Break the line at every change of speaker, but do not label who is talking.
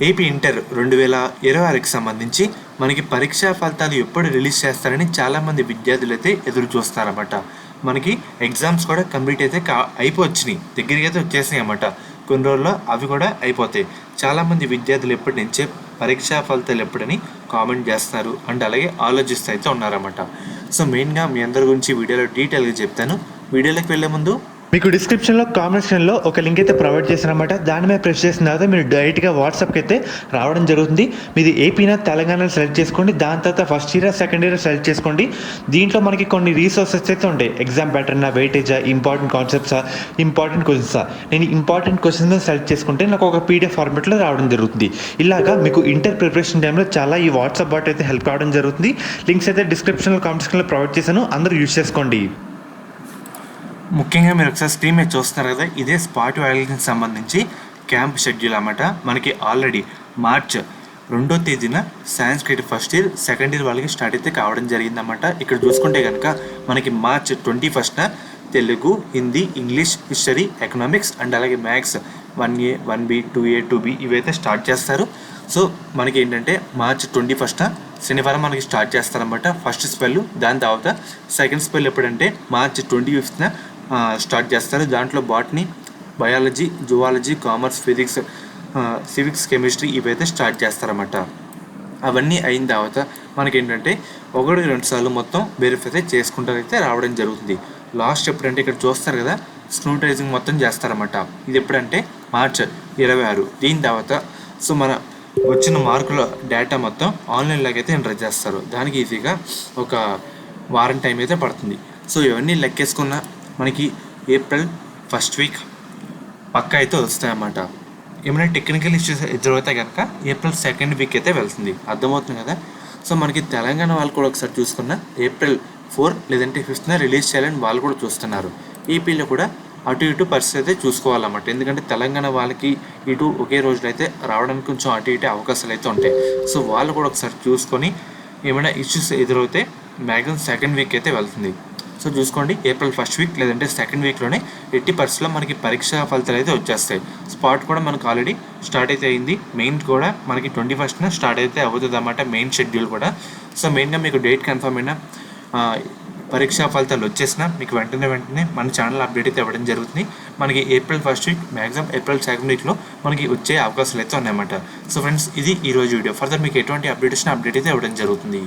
AP inter 2026కి సంబంధించి మనకి పరీక్షా ఫలితాలు ఎప్పుడు రిలీజ్ చేస్తారని చాలామంది విద్యార్థులు అయితే ఎదురు చూస్తారన్నమాట. మనకి ఎగ్జామ్స్ కూడా కంప్లీట్ అయితే అయిపోవచ్చినాయి, దగ్గరికి అయితే వచ్చేసినాయి అన్నమాట. కొన్ని రోజుల్లో అవి కూడా అయిపోతాయి. చాలామంది విద్యార్థులు ఎప్పటి నుంచే పరీక్షా ఫలితాలు ఎప్పుడని కామెంట్ చేస్తున్నారు అండ్ అలాగే ఆలోచిస్తూ అయితే ఉన్నారన్నమాట. సో మెయిన్గా మీ అందరి గురించి వీడియోలో డీటెయిల్గా చెప్తాను. వీడియోలోకి వెళ్ళే ముందు
మీకు డిస్క్రిప్షన్లో కామెంట్ సెక్షన్లో ఒక లింక్ అయితే ప్రొవైడ్ చేశారన్నమాట. దాని మీద ప్రెస్ చేసిన తర్వాత మీరు డైరెక్ట్గా వాట్సాప్కి అయితే రావడం జరుగుతుంది. మీది ఏపీనా తెలంగాణ సెలెక్ట్ చేసుకోండి. దాని తర్వాత first year second year select చేసుకోండి. దీంట్లో మనకి కొన్ని రీసోర్సెస్ అయితే ఉంటాయి. ఎగ్జామ్ ప్యాటర్నా, వెయిటేజా, ఇంపార్టెంట్ కాన్సెప్ట్సా, ఇంపార్టెంట్ క్వశ్చన్సా. నేను ఇంపార్టెంట్ క్వశ్చన్స్ సెలెక్ట్ చేసుకుంటే నాకు ఒక పీడిఎఫ్ ఫార్మెట్లో రావడం జరుగుతుంది. ఇలాగా మీకు ఇంటర్ ప్రిపరేషన్ టైంలో చాలా ఈ వాట్సాప్ బాట్ అయితే హెల్ప్ కావడం జరుగుతుంది. లింక్స్ అయితే డిస్క్రిప్షన్లో కామెంట్ సెక్షన్లో ప్రొవైడ్ చేశాను, అందరూ యూజ్ చేసుకోండి.
ముఖ్యంగా మీరు ఒకసారి స్క్రీన్ మీద చూస్తున్నారు కదా, ఇదే స్పాట్ వ్యాలిడేషన్కి సంబంధించి క్యాంప్ షెడ్యూల్ అన్నమాట. మనకి ఆల్రెడీ మార్చ్ 2వ తేదీన Sanskrit first year second year వాళ్ళకి స్టార్ట్ అయితే కావడం జరిగిందన్నమాట. ఇక్కడ చూసుకుంటే కనుక మనకి మార్చ్ 21న Telugu, Hindi, English, history, economics and అలాగే maths 1A, 1B, 2A, 2B ఇవైతే స్టార్ట్ చేస్తారు. సో మనకి ఏంటంటే మార్చ్ 21న శనివారం మనకి స్టార్ట్ చేస్తారన్నమాట ఫస్ట్ స్పెల్. దాని తర్వాత సెకండ్ స్పెల్ ఎప్పుడంటే మార్చ్ 25న స్టార్ట్ చేస్తారు. దాంట్లో botany, biology, zoology, commerce, physics, civics, chemistry ఇవైతే స్టార్ట్ చేస్తారన్నమాట. అవన్నీ అయిన తర్వాత మనకేంటంటే 1-2 సార్లు మొత్తం వెరిఫై చేసుకుంటారైతే రావడం జరుగుతుంది. లాస్ట్ ఎప్పుడంటే ఇక్కడ చూస్తారు కదా, స్క్రూటైజింగ్ మొత్తం చేస్తారన్నమాట. ఇది ఎప్పుడంటే మార్చ్ 26. దీని తర్వాత సో మన వచ్చిన మార్కుల డేటా మొత్తం ఆన్లైన్లోకి అయితే ఎంటర్ చేస్తారు. దానికి ఈజీగా ఒక వారం టైం అయితే పడుతుంది. సో ఇవన్నీ లెక్కేసుకున్న మనకి ఏప్రిల్ ఫస్ట్ వీక్ పక్కా అయితే వస్తాయన్నమాట. ఏమైనా టెక్నికల్ ఇష్యూస్ ఎదురవుతాయి కనుక ఏప్రిల్ సెకండ్ వీక్ అయితే వెళ్తుంది. అర్థమవుతుంది కదా. సో మనకి తెలంగాణ వాళ్ళు కూడా ఒకసారి చూసుకున్న ఏప్రిల్ 4 లేదంటే 5న రిలీజ్ చేయాలని వాళ్ళు కూడా చూస్తున్నారు. ఏపీలో కూడా అటు ఇటు పరిస్థితి అయితే చూసుకోవాలన్నమాట. ఎందుకంటే తెలంగాణ వాళ్ళకి ఇటు ఒకే రోజులో అయితే రావడానికి కొంచెం అటు ఇటు అవకాశాలు అయితే ఉంటాయి. సో వాళ్ళు కూడా ఒకసారి చూసుకొని ఏమైనా ఇష్యూస్ ఎదురవుతే మ్యాక్సిమం సెకండ్ వీక్ అయితే వెళ్తుంది. సో చూసుకోండి, ఏప్రిల్ ఫస్ట్ వీక్ లేదంటే సెకండ్ వీక్లోనే ఎట్టి పరిస్థితుల్లో మనకి పరీక్షా ఫలితాలు అయితే వచ్చేస్తాయి. స్పాట్ కూడా మనకు ఆల్రెడీ స్టార్ట్ అయితే అయింది. మెయిన్ కూడా మనకి 21న స్టార్ట్ అయితే అవుతుంది అన్నమాట, మెయిన్ షెడ్యూల్ కూడా. సో మెయిన్గా మీకు డేట్ కన్ఫర్మ్ అయినా పరీక్షా ఫలితాలు వచ్చేసినా మీకు వెంటనే మన ఛానల్ అప్డేట్ అయితే ఇవ్వడం జరుగుతుంది. మనకి April first week maximum April second వీక్లో మనకి వచ్చే అవకాశాలు అయితే ఉన్నాయన్నమాట. సో ఫ్రెండ్స్, ఇది ఈరోజు వీడియో. ఫర్దర్ మీకు ఎటువంటి అప్డేట్ అయితే ఇవ్వడం జరుగుతుంది.